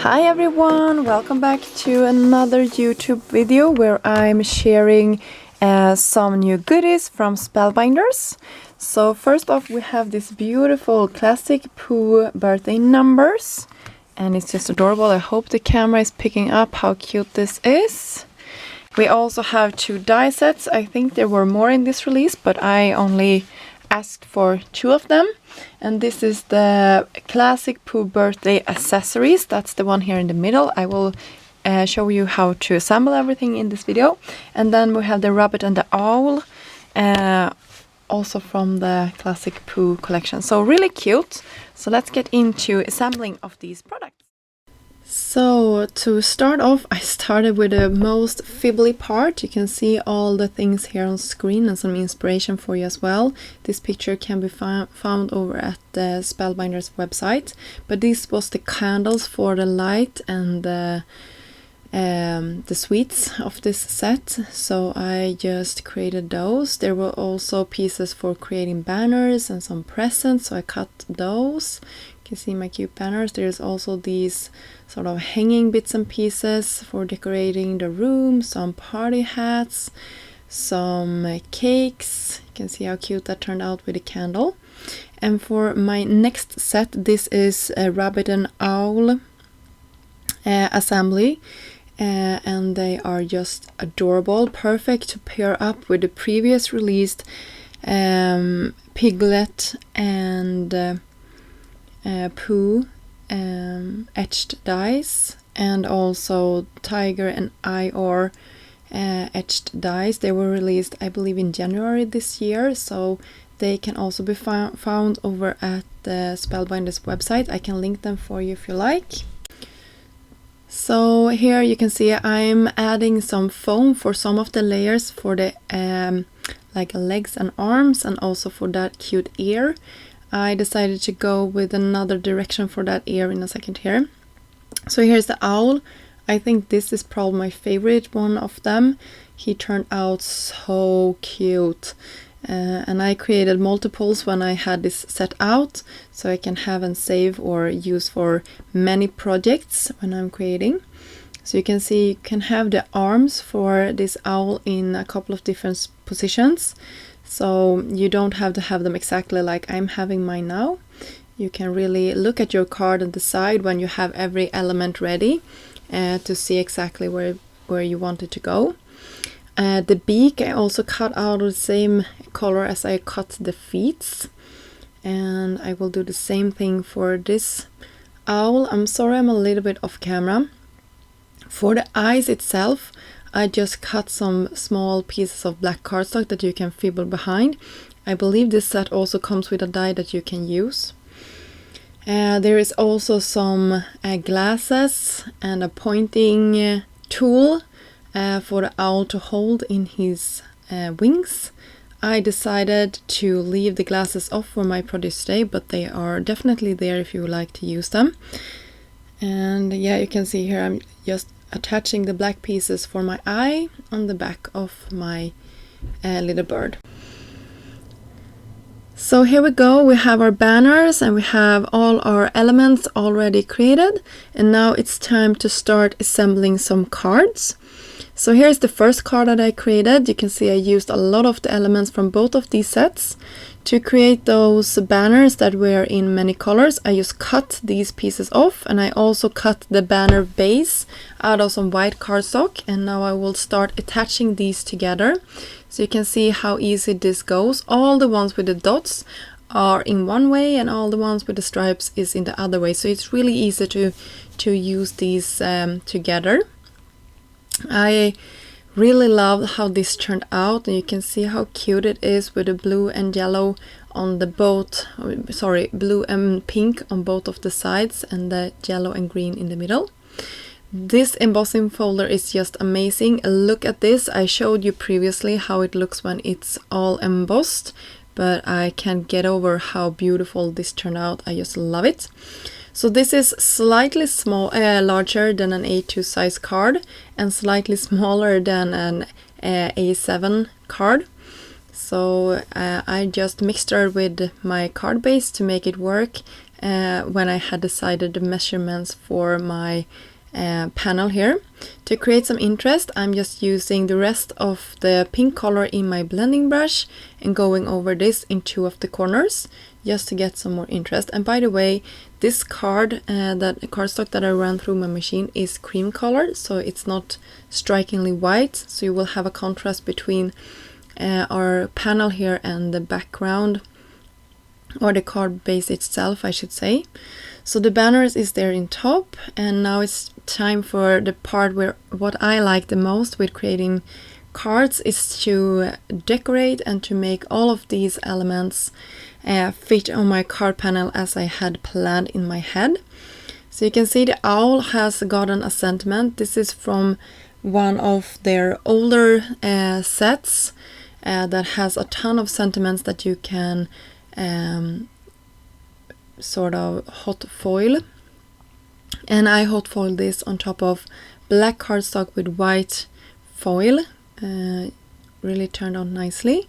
Hi everyone, welcome back to another YouTube video where I'm sharing some new goodies from Spellbinders. So first off we have this beautiful classic Pooh birthday numbers and it's just adorable. I hope the camera is picking up how cute this is. We also have two die sets. I think there were more in this release, but I only asked for two of them. And this is the classic Pooh birthday accessories. That's the one here in the middle. I will show you how to assemble everything in this video. And then we have the rabbit and the owl, also from the classic Pooh collection. So really cute. So let's get into assembling of these products. So to start off, I started with the most fibbly part. You can see all the things here on screen and some inspiration for you as well. This picture can be found over at the Spellbinders website. But this was the candles for the light and the sweets of this set. So I just created those. There were also pieces for creating banners and some presents, so I cut those. You can see my cute banners. There's also these sort of hanging bits and pieces for decorating the room, some party hats, some cakes. You can see how cute that turned out with a candle. And for my next set, this is a rabbit and owl assembly. And they are just adorable, perfect to pair up with the previous released Piglet and Pooh etched dies, and also Tiger and Eeyore etched dies. They were released, I believe, in January this year, so they can also be found over at the Spellbinders website. I can link them for you if you like. So here you can see I'm adding some foam for some of the layers for the like legs and arms, and also for that cute ear. I decided to go with another direction for that ear in a second here. So here's the owl. I think this is probably my favorite one of them. He turned out so cute. And I created multiples when I had this set out, so I can have and save or use for many projects when I'm creating. So you can see you can have the arms for this owl in a couple of different positions. So you don't have to have them exactly like I'm having mine now. You can really look at your card and decide when you have every element ready to see exactly where you want it to go. The beak I also cut out of the same color as I cut the feet, and I will do the same thing for this owl. I'm sorry I'm a little bit off camera. For the eyes itself, I just cut some small pieces of black cardstock that you can fibble behind. I believe this set also comes with a die that you can use. There is also some glasses and a pointing tool for the owl to hold in his wings. I decided to leave the glasses off for my project today, but they are definitely there if you would like to use them. And yeah, you can see here I'm just attaching the black pieces for my eye on the back of my little bird. So here we go, we have our banners and we have all our elements already created, and now it's time to start assembling some cards. So here's the first card that I created. You can see I used a lot of the elements from both of these sets. To create those banners that were in many colors, I just cut these pieces off, and I also cut the banner base out of some white cardstock, and now I will start attaching these together. So you can see how easy this goes. All the ones with the dots are in one way and all the ones with the stripes is in the other way. So it's really easy to use these together. I really loved how this turned out, and you can see how cute it is with the blue and yellow on the both, sorry, blue and pink on both of the sides and the yellow and green in the middle. This embossing folder is just amazing. Look at this. I showed you previously how it looks when it's all embossed, but I can't get over how beautiful this turned out. I just love it. So this is slightly larger than an A2 size card and slightly smaller than an A7 card. So I just mixed her with my card base to make it work when I had decided the measurements for my panel here. To create some interest, I'm just using the rest of the pink color in my blending brush and going over this in 2 of the corners just to get some more interest. And by the way, this card, that cardstock that I ran through my machine is cream colored, so it's not strikingly white, so you will have a contrast between our panel here and the background, or the card base itself, I should say. So the banners is there in top, and now it's time for the part where what I like the most with creating cards is to decorate and to make all of these elements fit on my card panel as I had planned in my head. So you can see the owl has gotten a sentiment. This is from one of their older sets that has a ton of sentiments that you can sort of hot foil, and I hot foiled this on top of black cardstock with white foil. Really turned out nicely.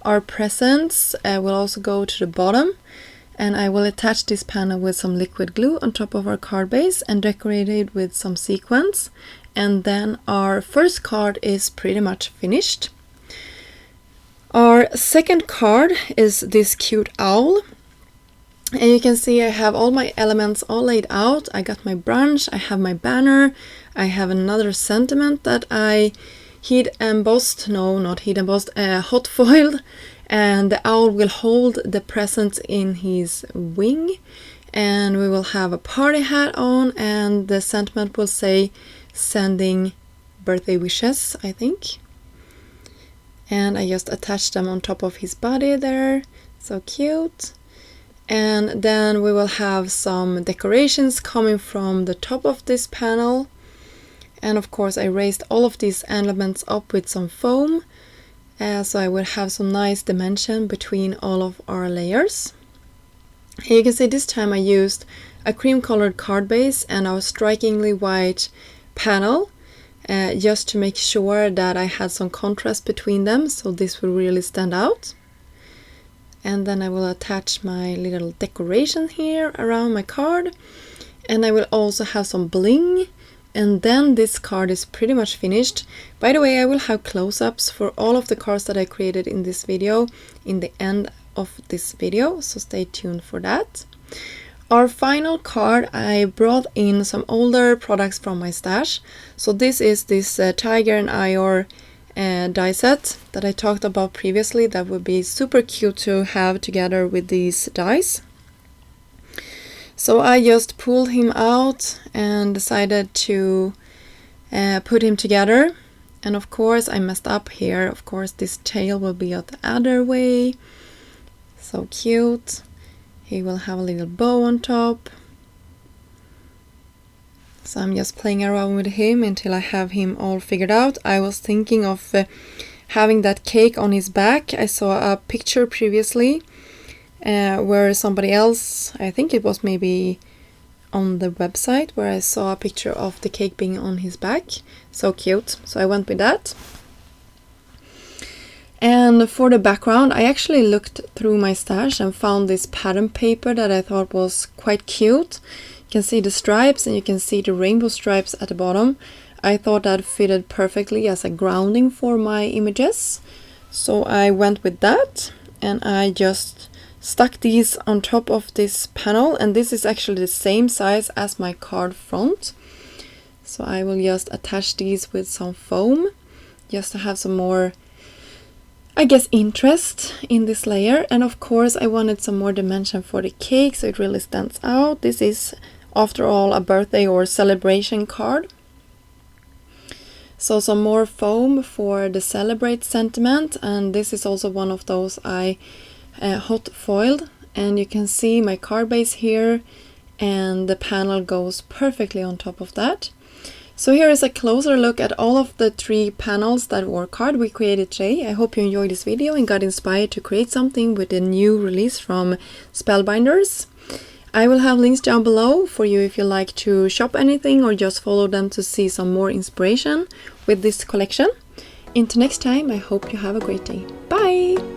Our presents will also go to the bottom, and I will attach this panel with some liquid glue on top of our card base and decorate it with some sequins, and then our first card is pretty much finished. Our second card is this cute owl. And you can see I have all my elements all laid out. I got my branch, I have my banner, I have another sentiment that I hot foiled, and the owl will hold the presents in his wing, and we will have a party hat on, and the sentiment will say sending birthday wishes, I think. And I just attached them on top of his body there, so cute. And then we will have some decorations coming from the top of this panel. And of course I raised all of these elements up with some foam, so I will have some nice dimension between all of our layers. And you can see this time I used a cream colored card base and a strikingly white panel, just to make sure that I had some contrast between them, so this will really stand out. And then I will attach my little decoration here around my card, and I will also have some bling, and then this card is pretty much finished. By the way, I will have close-ups for all of the cards that I created in this video in the end of this video, so stay tuned for that. Our final card, I brought in some older products from my stash. So this is this Tiger and Eeyore die set that I talked about previously that would be super cute to have together with these dies. So I just pulled him out and decided to put him together, and of course I messed up here. Of course this tail will be out the other way. So cute. He will have a little bow on top. So I'm just playing around with him until I have him all figured out. I was thinking of having that cake on his back. I saw a picture previously where somebody else, I think it was maybe on the website, where I saw a picture of the cake being on his back. So cute. So I went with that. And for the background, I actually looked through my stash and found this pattern paper that I thought was quite cute. You can see the stripes and you can see the rainbow stripes at the bottom. I thought that fitted perfectly as a grounding for my images. So I went with that, and I just stuck these on top of this panel, and this is actually the same size as my card front. So I will just attach these with some foam just to have some more, I guess, interest in this layer. And of course I wanted some more dimension for the cake so it really stands out. This is after all a birthday or celebration card. So some more foam for the celebrate sentiment, and this is also one of those I hot foiled, and you can see my card base here and the panel goes perfectly on top of that. So here is a closer look at all of the 3 panels that were card we created today. I hope you enjoyed this video and got inspired to create something with the new release from Spellbinders. I will have links down below for you if you like to shop anything or just follow them to see some more inspiration with this collection. Until next time, I hope you have a great day. Bye!